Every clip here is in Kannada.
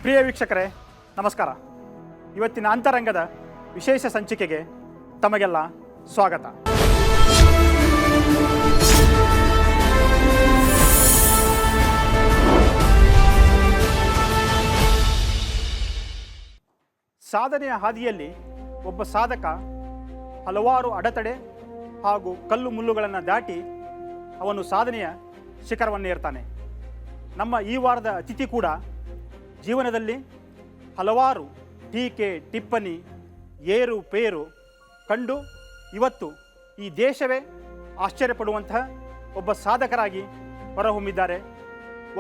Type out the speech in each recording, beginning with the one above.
ಪ್ರಿಯ ವೀಕ್ಷಕರೇ ನಮಸ್ಕಾರ. ಇವತ್ತಿನ ಅಂತರಂಗದ ವಿಶೇಷ ಸಂಚಿಕೆಗೆ ತಮಗೆಲ್ಲ ಸ್ವಾಗತ. ಸಾಧನೆಯ ಹಾದಿಯಲ್ಲಿ ಒಬ್ಬ ಸಾಧಕ ಹಲವಾರು ಅಡೆತಡೆ ಹಾಗೂ ಕಲ್ಲು ಮುಳ್ಳುಗಳನ್ನು ದಾಟಿ ಅವನು ಸಾಧನೆಯ ಶಿಖರವನ್ನೇರ್ತಾನೆ. ನಮ್ಮ ಈ ವಾರದ ಅತಿಥಿ ಕೂಡ ಜೀವನದಲ್ಲಿ ಹಲವಾರು ಟೀಕೆ ಟಿಪ್ಪಣಿ ಏರು ಪೇರು ಕಂಡು ಇವತ್ತು ಈ ದೇಶವೇ ಆಶ್ಚರ್ಯಪಡುವಂತಹ ಒಬ್ಬ ಸಾಧಕರಾಗಿ ಹೊರಹೊಮ್ಮಿದ್ದಾರೆ.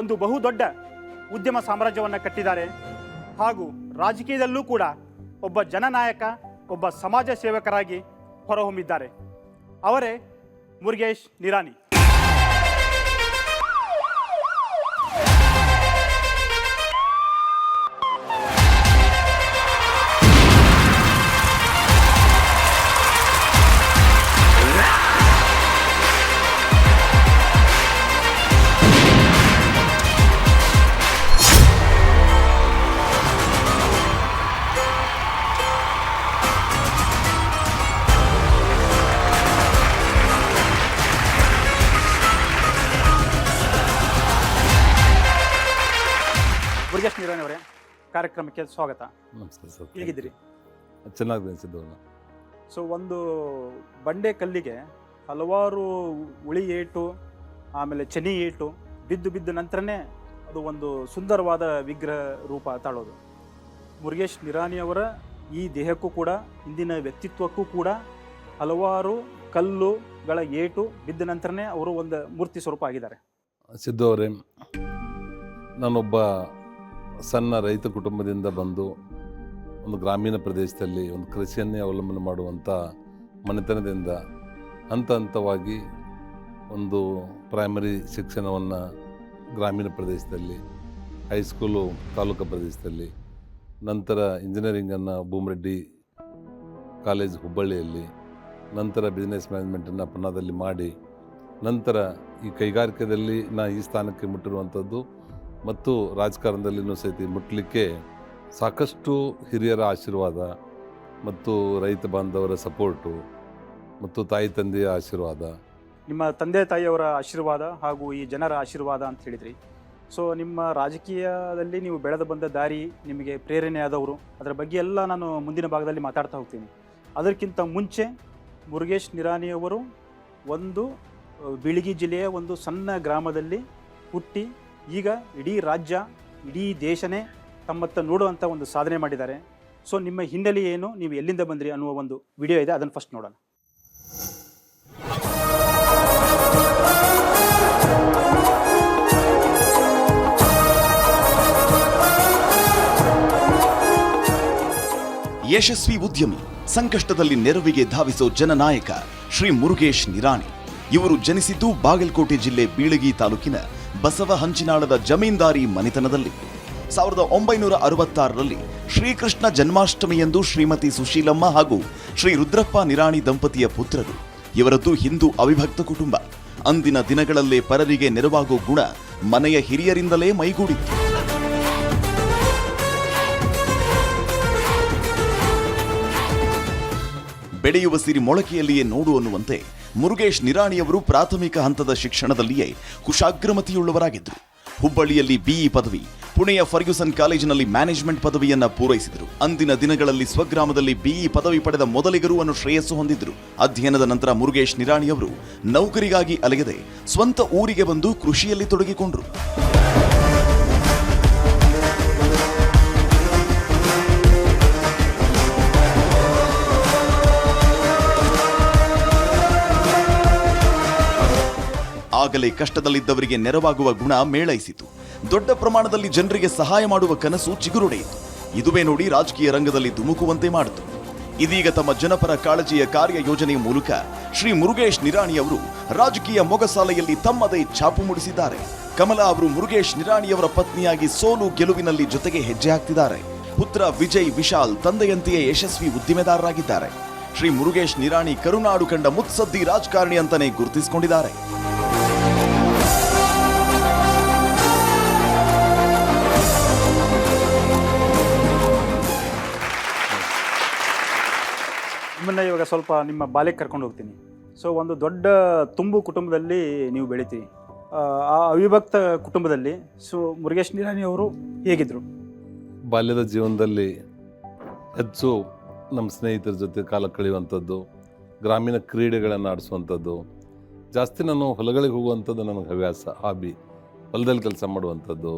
ಒಂದು ಬಹುದೊಡ್ಡ ಉದ್ಯಮ ಸಾಮ್ರಾಜ್ಯವನ್ನು ಕಟ್ಟಿದ್ದಾರೆ ಹಾಗೂ ರಾಜಕೀಯದಲ್ಲೂ ಕೂಡ ಒಬ್ಬ ಜನನಾಯಕ, ಒಬ್ಬ ಸಮಾಜ ಸೇವಕರಾಗಿ ಹೊರಹೊಮ್ಮಿದ್ದಾರೆ. ಅವರೇ ಮುರುಗೇಶ್ ನಿರಾಣಿ. ಮುರುಗೇಶ್ ನಿರಾಣಿ ಅವರೇ, ಕಾರ್ಯಕ್ರಮಕ್ಕೆ ಸ್ವಾಗತ. ನಮಸ್ಕಾರ ಸರ್. ಹೇಗಿದ್ದೀರಿ? ಚೆನ್ನಾಗಿದೆ ಸಿದ್ದಣ್ಣ. ಸೊ ಒಂದು ಬಂಡೆ ಕಲ್ಲಿಗೆ ಹಲವಾರು ಉಳಿ ಏಟು ಆಮೇಲೆ ಚನಿ ಏಟು ಬಿದ್ದು ನಂತರನೇ ಅದು ಒಂದು ಸುಂದರವಾದ ವಿಗ್ರಹ ರೂಪ ತಾಳೋದು. ಮುರುಗೇಶ್ ನಿರಾಣಿ ಅವರ ಈ ದೇಹಕ್ಕೂ ಕೂಡ ಇಂದಿನ ವ್ಯಕ್ತಿತ್ವಕ್ಕೂ ಕೂಡ ಹಲವಾರು ಕಲ್ಲುಗಳ ಏಟು ಬಿದ್ದ ನಂತರನೇ ಅವರು ಒಂದು ಮೂರ್ತಿ ಸ್ವರೂಪ ಆಗಿದ್ದಾರೆ. ಸಿದ್ದು ಅವರೇ, ನಾನೊಬ್ಬ ಸಣ್ಣ ರೈತ ಕುಟುಂಬದಿಂದ ಬಂದು ಒಂದು ಗ್ರಾಮೀಣ ಪ್ರದೇಶದಲ್ಲಿ ಒಂದು ಕೃಷಿಯನ್ನೇ ಅವಲಂಬನೆ ಮಾಡುವಂಥ ಮನೆತನದಿಂದ ಹಂತ ಹಂತವಾಗಿ ಒಂದು ಪ್ರೈಮರಿ ಶಿಕ್ಷಣವನ್ನು ಗ್ರಾಮೀಣ ಪ್ರದೇಶದಲ್ಲಿ, ಹೈಸ್ಕೂಲು ತಾಲೂಕು ಪ್ರದೇಶದಲ್ಲಿ, ನಂತರ ಇಂಜಿನಿಯರಿಂಗನ್ನು ಭೂಮರೆಡ್ಡಿ ಕಾಲೇಜ್ ಹುಬ್ಬಳ್ಳಿಯಲ್ಲಿ, ನಂತರ ಬಿಸ್ನೆಸ್ ಮ್ಯಾನೇಜ್ಮೆಂಟನ್ನು ಪುನಾದಲ್ಲಿ ಮಾಡಿ, ನಂತರ ಈ ಕೈಗಾರಿಕೆಯಲ್ಲಿ ಈ ಸ್ಥಾನಕ್ಕೆ ಮುಟ್ಟಿರುವಂಥದ್ದು ಮತ್ತು ರಾಜಕಾರಣದಲ್ಲಿನೂ ಸಹಿತ ಮುಟ್ಟಲಿಕ್ಕೆ ಸಾಕಷ್ಟು ಹಿರಿಯರ ಆಶೀರ್ವಾದ ಮತ್ತು ರೈತ ಬಾಂಧವರ ಸಪೋರ್ಟು ಮತ್ತು ತಾಯಿ ತಂದೆಯ ಆಶೀರ್ವಾದ, ನಿಮ್ಮ ತಂದೆ ತಾಯಿಯವರ ಆಶೀರ್ವಾದ ಹಾಗೂ ಈ ಜನರ ಆಶೀರ್ವಾದ ಅಂತ ಹೇಳಿದ್ರಿ. ಸೊ ನಿಮ್ಮ ರಾಜಕೀಯದಲ್ಲಿ ನೀವು ಬೆಳೆದು ಬಂದ ದಾರಿ, ನಿಮಗೆ ಪ್ರೇರಣೆಯಾದವರು, ಅದರ ಬಗ್ಗೆ ಎಲ್ಲ ನಾನು ಮುಂದಿನ ಭಾಗದಲ್ಲಿ ಮಾತಾಡ್ತಾ ಹೋಗ್ತೀನಿ. ಅದಕ್ಕಿಂತ ಮುಂಚೆ ಮುರುಗೇಶ್ ನಿರಾಣಿಯವರು ಒಂದು ಬೀಳಗಿ ಜಿಲ್ಲೆಯ ಒಂದು ಸಣ್ಣ ಗ್ರಾಮದಲ್ಲಿ ಹುಟ್ಟಿ ಈಗ ಇಡೀ ರಾಜ್ಯ, ಇಡೀ ದೇಶನೇ ತಮ್ಮತ್ತ ನೋಡುವಂಥ ಒಂದು ಸಾಧನೆ ಮಾಡಿದ್ದಾರೆ. ಸೊ ನಿಮ್ಮ ಹಿನ್ನೆಲೆ ಏನು, ನೀವು ಎಲ್ಲಿಂದ ಬಂದ್ರಿ ಅನ್ನುವ ಒಂದು ವಿಡಿಯೋ ಇದೆ, ಅದನ್ನು ಫಸ್ಟ್ ನೋಡೋಣ. ಯಶಸ್ವಿ ಉದ್ಯಮಿ, ಸಂಕಷ್ಟದಲ್ಲಿ ನೆರವಿಗೆ ಧಾವಿಸೋ ಜನನಾಯಕ ಶ್ರೀ ಮುರುಗೇಶ್ ನಿರಾಣಿ. ಇವರು ಜನಿಸಿದ್ದು ಬಾಗಲಕೋಟೆ ಜಿಲ್ಲೆ ಬೀಳಗಿ ತಾಲೂಕಿನ ಬಸವ ಹಂಚಿನಾಳದ ಜಮೀನ್ದಾರಿ ಮನೆತನದಲ್ಲಿ. 1966ರಲ್ಲಿ ಶ್ರೀಕೃಷ್ಣ ಜನ್ಮಾಷ್ಟಮಿಯಂದು ಶ್ರೀಮತಿ ಸುಶೀಲಮ್ಮ ಹಾಗೂ ಶ್ರೀ ರುದ್ರಪ್ಪ ನಿರಾಣಿ ದಂಪತಿಯ ಪುತ್ರರು. ಇವರದ್ದು ಹಿಂದೂ ಅವಿಭಕ್ತ ಕುಟುಂಬ. ಅಂದಿನ ದಿನಗಳಲ್ಲೇ ಪರರಿಗೆ ನೆರವಾಗೋ ಗುಣ ಮನೆಯ ಹಿರಿಯರಿಂದಲೇ ಮೈಗೂಡಿತ್ತು. ಬೆಳೆಯುವ ಸಿರಿ ಮೊಳಕೆಯಲ್ಲಿಯೇ ನೋಡು ಅನ್ನುವಂತೆ ಮುರುಗೇಶ್ ನಿರಾಣಿಯವರು ಪ್ರಾಥಮಿಕ ಹಂತದ ಶಿಕ್ಷಣದಲ್ಲಿಯೇ ಕುಶಾಗ್ರಮತಿಯುಳ್ಳವರಾಗಿದ್ದರು. ಹುಬ್ಬಳ್ಳಿಯಲ್ಲಿ ಬಿಇ ಪದವಿ, ಪುಣೆಯ ಫರ್ಗ್ಯೂಸನ್ ಕಾಲೇಜಿನಲ್ಲಿ ಮ್ಯಾನೇಜ್ಮೆಂಟ್ ಪದವಿಯನ್ನ ಪೂರೈಸಿದರು. ಅಂದಿನ ದಿನಗಳಲ್ಲಿ ಸ್ವಗ್ರಾಮದಲ್ಲಿ ಬಿಇ ಪದವಿ ಪಡೆದ ಮೊದಲಿಗರು ಅನ್ನೋ ಶ್ರೇಯಸ್ಸು ಹೊಂದಿದ್ರು. ಅಧ್ಯಯನದ ನಂತರ ಮುರುಗೇಶ್ ನಿರಾಣಿಯವರು ನೌಕರಿಗಾಗಿ ಅಲೆಯದೆ ಸ್ವಂತ ಊರಿಗೆ ಬಂದು ಕೃಷಿಯಲ್ಲಿ ತೊಡಗಿಕೊಂಡರು. ಆಗಲೇ ಕಷ್ಟದಲ್ಲಿದ್ದವರಿಗೆ ನೆರವಾಗುವ ಗುಣ ಮೇಳೈಸಿತು. ದೊಡ್ಡ ಪ್ರಮಾಣದಲ್ಲಿ ಜನರಿಗೆ ಸಹಾಯ ಮಾಡುವ ಕನಸು ಚಿಗುರೊಡೆಯಿತು. ಇದುವೇ ನೋಡಿ ರಾಜಕೀಯ ರಂಗದಲ್ಲಿ ಧುಮುಕುವಂತೆ ಮಾಡಿತು. ಇದೀಗ ತಮ್ಮ ಜನಪರ ಕಾಳಜಿಯ ಕಾರ್ಯ ಯೋಜನೆಯ ಮೂಲಕ ಶ್ರೀ ಮುರುಗೇಶ್ ನಿರಾಣಿಯವರು ರಾಜಕೀಯ ಮೊಗಸಾಲೆಯಲ್ಲಿ ತಮ್ಮದೇ ಛಾಪು ಮೂಡಿಸಿದ್ದಾರೆ. ಕಮಲಾ ಅವರು ಮುರುಗೇಶ್ ನಿರಾಣಿಯವರ ಪತ್ನಿಯಾಗಿ ಸೋಲು ಗೆಲುವಿನಲ್ಲಿ ಜೊತೆಗೆ ಹೆಜ್ಜೆ ಹಾಕ್ತಿದ್ದಾರೆ. ಪುತ್ರ ವಿಜಯ್ ವಿಶಾಲ್ ತಂದೆಯಂತೆಯೇ ಯಶಸ್ವಿ ಉದ್ದಿಮೆದಾರರಾಗಿದ್ದಾರೆ. ಶ್ರೀ ಮುರುಗೇಶ್ ನಿರಾಣಿ ಕರುನಾಡು ಕಂಡ ಮುತ್ಸದ್ದಿ ರಾಜಕಾರಣಿ ಅಂತಾನೆ ಗುರುತಿಸಿಕೊಂಡಿದ್ದಾರೆ. ನಿಮ್ಮನ್ನು ಇವಾಗ ಸ್ವಲ್ಪ ನಿಮ್ಮ ಬಾಲ್ಯಕ್ಕೆ ಕರ್ಕೊಂಡು ಹೋಗ್ತೀನಿ. ಸೊ ಒಂದು ದೊಡ್ಡ ತುಂಬು ಕುಟುಂಬದಲ್ಲಿ ನೀವು ಬೆಳಿತೀರಿ. ಆ ಅವಿಭಕ್ತ ಕುಟುಂಬದಲ್ಲಿ ಸೊ ಮುರುಗೇಶ್ ನಿರಾಣಿ ಅವರು ಹೇಗಿದ್ರು? ಬಾಲ್ಯದ ಜೀವನದಲ್ಲಿ ಹೆಚ್ಚು ನಮ್ಮ ಸ್ನೇಹಿತರ ಜೊತೆ ಕಾಲ ಕಳೆಯುವಂಥದ್ದು, ಗ್ರಾಮೀಣ ಕ್ರೀಡೆಗಳನ್ನು ಆಡಿಸುವಂಥದ್ದು, ಜಾಸ್ತಿ ನಾನು ಹೊಲಗಳಿಗೆ ಹೋಗುವಂಥದ್ದು ನನಗೆ ಹವ್ಯಾಸ, ಹಾಬಿ. ಹೊಲದಲ್ಲಿ ಕೆಲಸ ಮಾಡುವಂಥದ್ದು,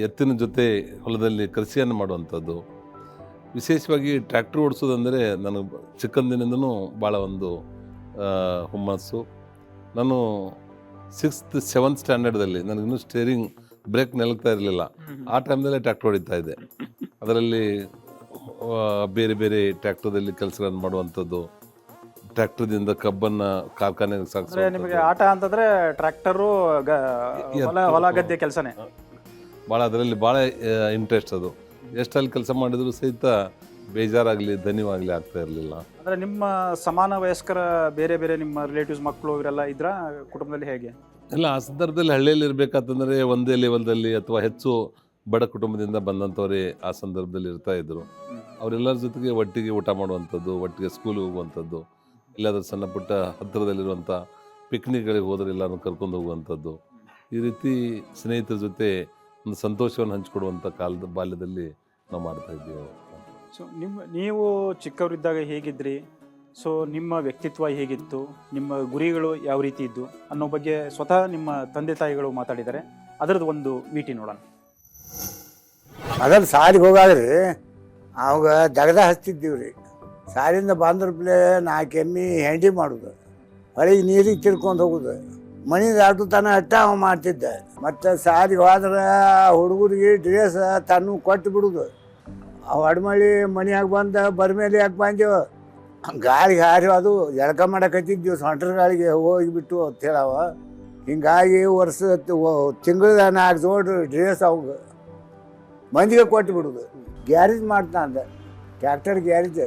ಎತ್ತಿನ ಜೊತೆ ಹೊಲದಲ್ಲಿ ಕೃಷಿಯನ್ನು ಮಾಡುವಂಥದ್ದು, ವಿಶೇಷವಾಗಿ ಟ್ರ್ಯಾಕ್ಟರ್ ಓಡಿಸೋದಂದರೆ ನನಗೆ ಚಿಕ್ಕಂದಿನಿಂದನೂ ಭಾಳ ಒಂದು ಹುಮ್ಮಸ್ಸು. ನಾನು 6th 7th ಸ್ಟ್ಯಾಂಡರ್ಡ್ದಲ್ಲಿ ನನಗಿನ್ನೂ ಸ್ಟೇರಿಂಗ್ ಬ್ರೇಕ್ ನಿಲ್ತಾ ಇರಲಿಲ್ಲ. ಆ ಟೈಮ್ದಲ್ಲೇ ಟ್ರ್ಯಾಕ್ಟರ್ ಹೊಡಿತಾ ಇದ್ದೆ. ಅದರಲ್ಲಿ ಬೇರೆ ಬೇರೆ ಟ್ರ್ಯಾಕ್ಟರ್ದಲ್ಲಿ ಕೆಲಸಗಳನ್ನು ಮಾಡುವಂಥದ್ದು, ಟ್ರ್ಯಾಕ್ಟರ್ದಿಂದ ಕಬ್ಬನ್ನು ಕಾರ್ಖಾನೆಗೆ ಅಂದರೆ ಸಾಗಿಸೋದು. ನಿಮಗೆ ಆಟ ಅಂತಂದರೆ ಟ್ರ್ಯಾಕ್ಟರು ಹೊಲ ಗದ್ದೆ ಕೆಲಸನೇ ಭಾಳ ಅದರಲ್ಲಿ ಭಾಳ ಇಂಟ್ರೆಸ್ಟ್. ಅದು ಎಷ್ಟಲ್ಲಿ ಕೆಲಸ ಮಾಡಿದರೂ ಸಹಿತ ಬೇಜಾರಾಗಲಿ ದಣಿವಾಗಲಿ ಆಗ್ತಾ ಇರಲಿಲ್ಲ. ಅಂದರೆ ನಿಮ್ಮ ಸಮಾನ ವಯಸ್ಕರ ಬೇರೆ ಬೇರೆ ನಿಮ್ಮ ರಿಲೇಟಿವ್ಸ್ ಮಕ್ಕಳು ಇವರೆಲ್ಲ ಇದ್ರ ಕುಟುಂಬದಲ್ಲಿ ಹೇಗೆ? ಇಲ್ಲ, ಆ ಸಂದರ್ಭದಲ್ಲಿ ಹಳ್ಳಿಯಲ್ಲಿ ಇರಬೇಕಾತಂದರೆ ಒಂದೇ ಲೆವೆಲ್ದಲ್ಲಿ ಅಥವಾ ಹೆಚ್ಚು ಬಡ ಕುಟುಂಬದಿಂದ ಬಂದಂಥವರೇ ಆ ಸಂದರ್ಭದಲ್ಲಿ ಇರ್ತಾಯಿದ್ರು. ಅವರೆಲ್ಲರ ಜೊತೆಗೆ ಒಟ್ಟಿಗೆ ಊಟ ಮಾಡುವಂಥದ್ದು, ಒಟ್ಟಿಗೆ ಸ್ಕೂಲಿಗೆ ಹೋಗುವಂಥದ್ದು, ಇಲ್ಲಾದ್ರೂ ಸಣ್ಣ ಪುಟ್ಟ ಹತ್ತಿರದಲ್ಲಿರುವಂಥ ಪಿಕ್ನಿಕ್ಗಳಿಗೆ ಹೋದರೆ ಎಲ್ಲರೂ ಕರ್ಕೊಂಡು ಹೋಗುವಂಥದ್ದು, ಈ ರೀತಿ ಸ್ನೇಹಿತರ ಜೊತೆ ಒಂದು ಸಂತೋಷವನ್ನು ಹಂಚಿಕೊಡುವಂಥ ಬಾಲ್ಯದಲ್ಲಿ ನಾವು ಮಾಡ್ತಾಯಿದ್ದೀವಿ. ಸೊ ನೀವು ಚಿಕ್ಕವರಿದ್ದಾಗ ಹೇಗಿದ್ರಿ? ಸೊ ನಿಮ್ಮ ವ್ಯಕ್ತಿತ್ವ ಹೇಗಿತ್ತು, ನಿಮ್ಮ ಗುರಿಗಳು ಯಾವ ರೀತಿ ಇದ್ದು ಅನ್ನೋ ಬಗ್ಗೆ ಸ್ವತಃ ನಿಮ್ಮ ತಂದೆ ತಾಯಿಗಳು ಮಾತಾಡಿದ್ದಾರೆ. ಅದರದ್ದು ಒಂದು ವಿಟಿ ನೋಡೋಣ. ಅದ್ರಲ್ಲಿ ಸಾರಿಗೆ ಹೋಗಾದ್ರಿ ಅವಾಗ ದಗದ ಹಚ್ತಿದ್ದೀವಿ ರೀ. ಸಾಲಿಂದ ಬಂದ್ರಪ್ಲೆ 4 ಎಮ್ಮೆ ಹೆಂಡಿ ಮಾಡೋದು, ಹೊಳಿಗೆ ನೀರಿಗೆ ತಿರ್ಕೊಂಡು ಹೋಗೋದು, ಮನೆ ದಾಟು ತನ ಅಟ್ಟ ಅವ ಮಾಡ್ತಿದ್ದೆ. ಮತ್ತು ಸಾರಿಗೆ ಹೋದ್ರೆ ಹುಡುಗರಿಗೆ ಡ್ರೆಸ್ ತನ್ನ ಕೊಟ್ಟು ಬಿಡೋದು. ಅವು ಅಡ್ಮಳಿ ಮನೆಯಾಗ ಬಂದು ಬರ್ಮೇಲೆ ಯಾಕೆ ಬಂದೆವು, ಗಾಳಿಗೆ ಹಾರಿ ಅದು ಎಳ್ಕ ಮಾಡಕತ್ತಿದ್ದೀವಿ ಸೊಂಟ್ರ ಗಾಳಿಗೆ ಹೋಗಿಬಿಟ್ಟು ಅಂತೇಳವ. ಹಿಂಗಾಗಿ ವರ್ಷ ತಿಂಗಳ 4 ಜೋಡು ಡ್ರೆಸ್ ಅವಾಗ ಮಂದಿಗೆ ಕೊಟ್ಟು ಬಿಡೋದು. ಗ್ಯಾರೇಜ್ ಮಾಡ್ತಾ ಅಂದೆ, ಟ್ರ್ಯಾಕ್ಟರ್ ಗ್ಯಾರೇಜ್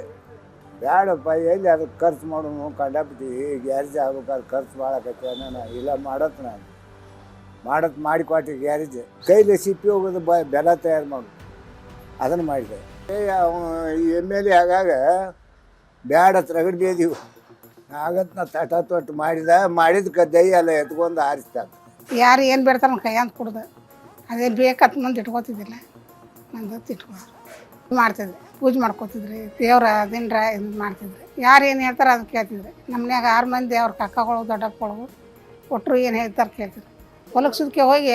ಬೇಡಪ್ಪ, ಎಲ್ಲಿ ಅದಕ್ಕೆ ಖರ್ಚು ಮಾಡೋನು ಕಂಡಾಬಿಟ್ಟು ಗ್ಯಾರೇಜ್ ಆಗ್ಬೇಕಾದ್ರೆ ಖರ್ಚು ಭಾಳ ಆಕೈತಿ ಅನ್ನೋ. ಇಲ್ಲ ಮಾಡತ್ತು ನಾನು ಮಾಡಿಕೊಟ್ಟು ಗ್ಯಾರೇಜ್ ಕೈಲಿ ಸಿಪ್ಪಿ ಹೋಗೋದು ಬೆಲ್ಲ ತಯಾರು ಮಾಡೋದು, ಅದನ್ನು ಮಾಡಿದೆ. ಎಮ್ ಎಲ್ ಎ ಆಗಾಗ ಬ್ಯಾಡ ರಗಡ್ ಬೇದೀವು ಆಗತ್ತೆ. ನಾ ತೊಟ್ಟು ಮಾಡಿದ ದೈ ಎಲ್ಲ ಎತ್ಕೊಂಡು ಆರಿಸ್ತಾರೆ. ಯಾರು ಏನು ಬೇಡ್ತಾರೆ ನನ್ನ ಕೈಯಂತ ಕುಡ್ದು ಅದೇ ಬೇಕತ್ ಮಂದಿ ಇಟ್ಕೋತಿದ್ದಿಲ್ಲ, ನಂದು ಇಟ್ಕೊಳ್ಳೋರು ಮಾಡ್ತಿದ್ದೆ. ಪೂಜೆ ಮಾಡ್ಕೋತಿದ್ರಿ, ದೇವ್ರ ದಿನರ ಇದು ಮಾಡ್ತಿದ್ರಿ. ಯಾರು ಏನು ಹೇಳ್ತಾರೆ ಅದನ್ನು ಕೇಳ್ತಿದ್ರಿ. ನಮ್ಮ ಮನ್ಯಾಗ 6 ಮಂದಿ ಅವ್ರ ಕಕ್ಕಗಳು ದೊಡ್ಡಪ್ಪಗಳು ಒಟ್ಟರು ಏನು ಹೇಳ್ತಾರೆ ಕೇಳ್ತಿದ್ರು. ಹೊಲಕ್ಕೆ ಸುದಕ್ಕೆ ಹೋಗಿ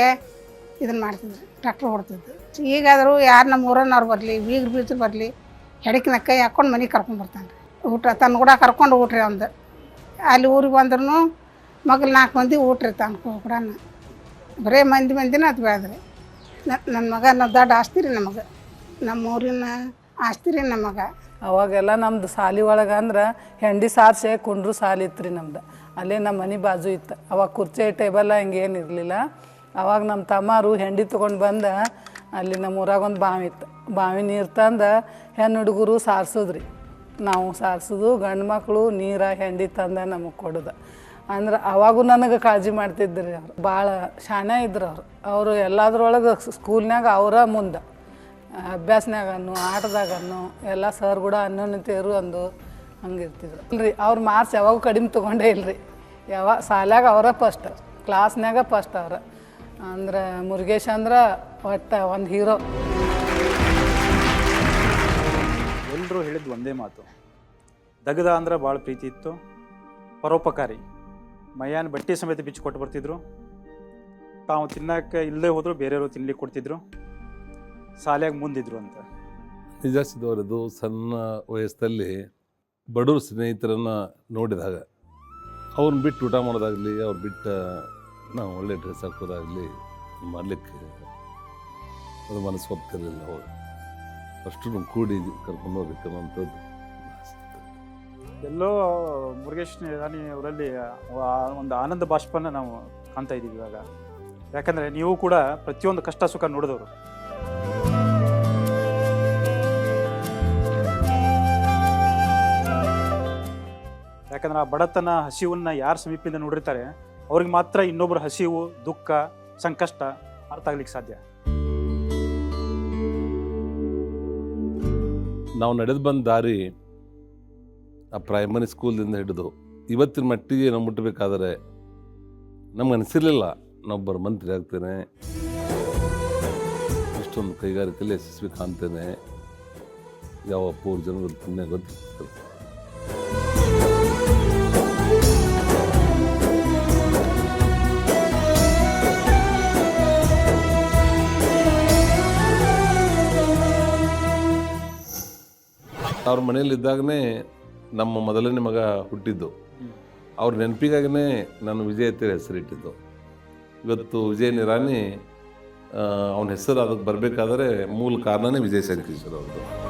ಇದನ್ನು ಮಾಡ್ತಿದ್ರಿ, ಟ್ರ್ಯಾಕ್ಟರ್ ಹೊಡ್ತಿದ್ವಿ. ಈಗಾದರೂ ಯಾರು ನಮ್ಮ ಊರನ್ನವ್ರು ಬರಲಿ, ಬೀಗರು ಬರಲಿ, ಹೆಡಕಿನ ಕೈ ಹಾಕ್ಕೊಂಡು ಮನೆಗೆ ಕರ್ಕೊಂಡು ಬರ್ತಾನೆ ರೀ. ಊಟ ತನ್ನ ಕೂಡ ಕರ್ಕೊಂಡು ಊಟ್ರಿ ಒಂದು. ಅಲ್ಲಿ ಊರಿಗೆ ಬಂದ್ರೂ ಮಗಲು 4 ಮಂದಿ ಊಟ್ರಿ ತಾನು ಕೂಡ ಬರೇ ಮಂದಿನ ಅದು ಬೆಳೆದ್ರಿ. ನನ್ನ ಮಗ ದೊಡ್ಡ ಆಸ್ತಿ ರೀ ನಮಗೆ, ನಮ್ಮ ಊರಿನ ಆಸ್ತಿ ರೀ ನಮ್ಮ ಮಗ. ಅವಾಗೆಲ್ಲ ನಮ್ದು ಸಾಲಿ ಒಳಗೆ ಅಂದ್ರೆ ಹೆಂಡಿ ಸಾರಿಸಿ ಕುಂಡ್ರು ಸಾಲಿ ಇತ್ತು ರೀ ನಮ್ದು. ಅಲ್ಲೇ ನಮ್ಮ ಮನೆ ಬಾಜು ಇತ್ತು. ಅವಾಗ ಕುರ್ಚಿ ಟೇಬಲ್ ಹಿಂಗೇನು ಇರಲಿಲ್ಲ. ಅವಾಗ ನಮ್ಮ ತಮ್ಮರು ಹೆಂಡಿ ತೊಗೊಂಡು ಬಂದು ಅಲ್ಲಿ ನಮ್ಮ ಊರಾಗೊಂದು ಬಾವಿ ಇತ್ತು, ಬಾವಿ ನೀರು ತಂದು ಹೆಣ್ಣು ಹುಡುಗರು ಸಾರಿಸೋದ್ರಿ. ನಾವು ಸಾರಿಸೋದು, ಗಂಡು ಮಕ್ಕಳು ಹೆಂಡಿ ತಂದು ನಮಗೆ ಕೊಡೋದು. ಅಂದ್ರೆ ಅವಾಗೂ ನನಗೆ ಕಾಳಜಿ ಮಾಡ್ತಿದ್ರಿ ಅವ್ರು. ಭಾಳ ಶಾಣೆ ಇದ್ರು ಅವರು ಎಲ್ಲದ್ರೊಳಗೆ ಸ್ಕೂಲ್ನಾಗ ಅವರ ಮುಂದೆ ಅಭ್ಯಾಸನಾಗನ್ನು ಆಟದಾಗನ್ನು ಎಲ್ಲ ಸರ್ ಕೂಡ ಅನ್ಯೋನ್ಯತೆಯರು ಒಂದು ಹಂಗಿರ್ತಿದ್ರು ಇಲ್ರಿ. ಅವ್ರು ಮಾರ್ಕ್ಸ್ ಯಾವಾಗೂ ಕಡಿಮೆ ತೊಗೊಂಡೇ ಇಲ್ರಿ. ಯಾವಾಗ ಶಾಲ್ಯಾಗ ಅವರ ಫಸ್ಟ್, ಕ್ಲಾಸ್ನಾಗ ಫಸ್ಟ್ ಅವ್ರು. ಅಂದ್ರೆ ಮುರುಗೇಶ್ ಅಂದ್ರೆ ಒಟ್ಟು ಒಂದು ಹೀರೋ. ಎಲ್ಲರೂ ಹೇಳಿದ್ದು ಒಂದೇ ಮಾತು, ದಗದ ಅಂದ್ರೆ ಭಾಳ ಪ್ರೀತಿ ಇತ್ತು, ಪರೋಪಕಾರಿ. ಮೈಯಾನ ಬಟ್ಟೆ ಸಮೇತ ಬಿಚ್ಚಿ ಕೊಟ್ಟು ಬರ್ತಿದ್ರು. ತಾವು ತಿನ್ನಕ್ಕೆ ಇಲ್ಲದೆ ಹೋದರೂ ಬೇರೆಯವರು ತಿನ್ಲಿಕ್ಕೆ ಕೊಡ್ತಿದ್ರು, ಶಾಲೆಯಾಗ ಮುಂದಿದ್ರು ಅಂತ. ನಿಜ ಸಿದ್ದವರದು. ಸಣ್ಣ ವಯಸ್ಸಲ್ಲಿ ಬಡವ್ರ ಸ್ನೇಹಿತರನ್ನು ನೋಡಿದಾಗ ಅವ್ರನ್ನ ಬಿಟ್ಟು ಊಟ ಮಾಡೋದಾಗಲಿ, ಅವ್ರು ಬಿಟ್ಟು ನಾವು ಒಳ್ಳೆ ಡ್ರೆಸ್ ಹಾಕೋದಾಗಲಿ ಮಾಡಲಿಕ್ಕೆ ಅದು ಮನಸ್ಸು ಒಪ್ತಿರಲಿಲ್ಲ. ಅವರು ಅಷ್ಟು ಕೂಡಿ ಕರ್ಕೊಂಡು ಹೋಗ್ಬೇಕನ್ನೋಂಥದ್ದು ಎಲ್ಲೋ ಮುರುಗೇಶ್ ನಿರಾಣಿ ಅವರಲ್ಲಿ ಒಂದು ಆನಂದ ಬಾಷ್ಪನ ನಾವು ಕಾಣ್ತಾ ಇದ್ದೀವಿ ಇವಾಗ. ಯಾಕಂದರೆ ನೀವು ಕೂಡ ಪ್ರತಿಯೊಂದು ಕಷ್ಟ ಸುಖ ನೋಡಿದವರು. ಯಾಕಂದ್ರೆ ಆ ಬಡತನ ಹಸಿವನ್ನ ಯಾರು ಸಮೀಪದಿಂದ ನೋಡಿರ್ತಾರೆ ಅವ್ರಿಗೆ ಮಾತ್ರ ಇನ್ನೊಬ್ಬರ ಹಸಿವು, ದುಃಖ, ಸಂಕಷ್ಟ ಅರ್ಥ ಆಗ್ಲಿಕ್ಕೆ ಸಾಧ್ಯ. ನಾವು ನಡೆದು ಬಂದ ದಾರಿ ಆ ಪ್ರೈಮರಿ ಸ್ಕೂಲ್ದಿಂದ ಹಿಡಿದು ಇವತ್ತಿನ ಮಟ್ಟಿಗೆ ನಾವು ಮುಟ್ಟಬೇಕಾದರೆ ನಮ್ಗೆ ಅನಿಸಿರಲಿಲ್ಲ ನಾವೊಬ್ಬರು ಮಂತ್ರಿ ಆಗ್ತೇನೆ, ಇಷ್ಟೊಂದು ಕೈಗಾರಿಕೆಯಲ್ಲಿ ಯಶಸ್ವಿ ಕಾಣ್ತೇನೆ. ಯಾವ ಪೂರ್ವ ಪುಣ್ಯ ಗೊತ್ತಿರ್ತದೆ. ಅವ್ರ ಮನೆಯಲ್ಲಿದ್ದಾಗನೇ ನಮ್ಮ ಮೊದಲನೇ ಮಗ ಹುಟ್ಟಿದ್ದು. ಅವ್ರ ನೆನಪಿಗಾಗಿನೇ ನಾನು ವಿಜಯ್ ಅಂತೇಳಿ ಹೆಸರಿಟ್ಟಿದ್ದು. ಇವತ್ತು ವಿಜಯ್ ನಿರಾಣಿ ಅವನ ಹೆಸರು ಅದಕ್ಕೆ ಬರಬೇಕಾದ್ರೆ ಮೂಲ ಕಾರಣನೇ ವಿಜಯ್ ಸಂಕೇಶ್ವರ ಅವ್ರದ್ದು.